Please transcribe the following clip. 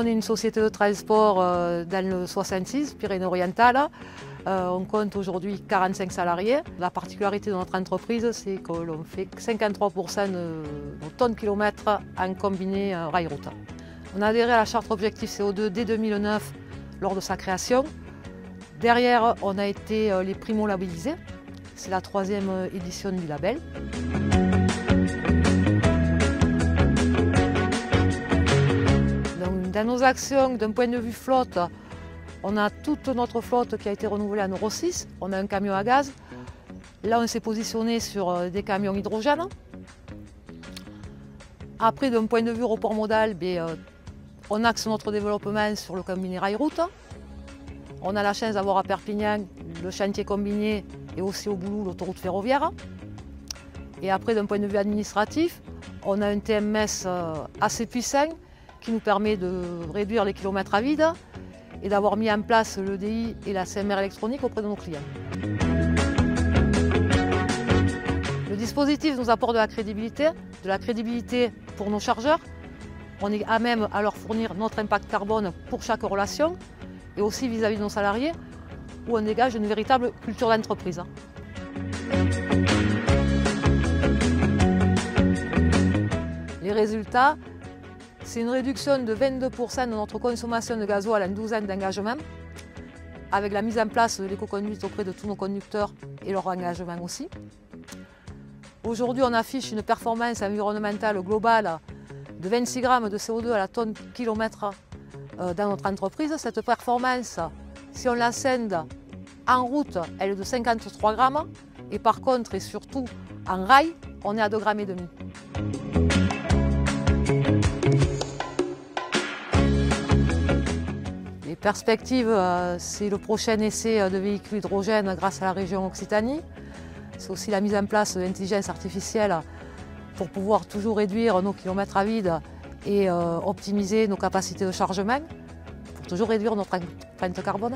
on est une société de transport dans le 66, Pyrénées-Orientales. On compte aujourd'hui 45 salariés. La particularité de notre entreprise, c'est que l'on fait 53% de nos tonnes kilomètres en combiné rail-route. On a adhéré à la charte Objectif CO2 dès 2009 lors de sa création. Derrière, on a été les primo-labellisés. C'est la 3e édition du label. Donc, dans nos actions, d'un point de vue flotte, on a toute notre flotte qui a été renouvelée en Euro 6. On a un camion à gaz. Là, on s'est positionné sur des camions hydrogène. Après, d'un point de vue report modal, on axe notre développement sur le combiné rail-route. On a la chance d'avoir à Perpignan le chantier combiné et aussi au Boulou l'autoroute ferroviaire. Et après, d'un point de vue administratif, on a un TMS assez puissant qui nous permet de réduire les kilomètres à vide et d'avoir mis en place l'EDI et la CMR électronique auprès de nos clients. Le dispositif nous apporte de la crédibilité pour nos chargeurs. On est à même à leur fournir notre impact carbone pour chaque relation et aussi vis-à-vis de nos salariés où on dégage une véritable culture d'entreprise. Les résultats, c'est une réduction de 22% de notre consommation de gasoil en 12 ans d'engagement, avec la mise en place de l'éco-conduite auprès de tous nos conducteurs et leur engagement aussi. Aujourd'hui, on affiche une performance environnementale globale de 26 grammes de CO2 à la tonne kilomètre dans notre entreprise. Cette performance, si on la scinde en route, elle est de 53 grammes. Et par contre, et surtout en rail, on est à 2,5 grammes. Les perspectives, c'est le prochain essai de véhicules hydrogène grâce à la région Occitanie. C'est aussi la mise en place de l'intelligence artificielle pour pouvoir toujours réduire nos kilomètres à vide et optimiser nos capacités de chargement pour toujours réduire notre empreinte carbone.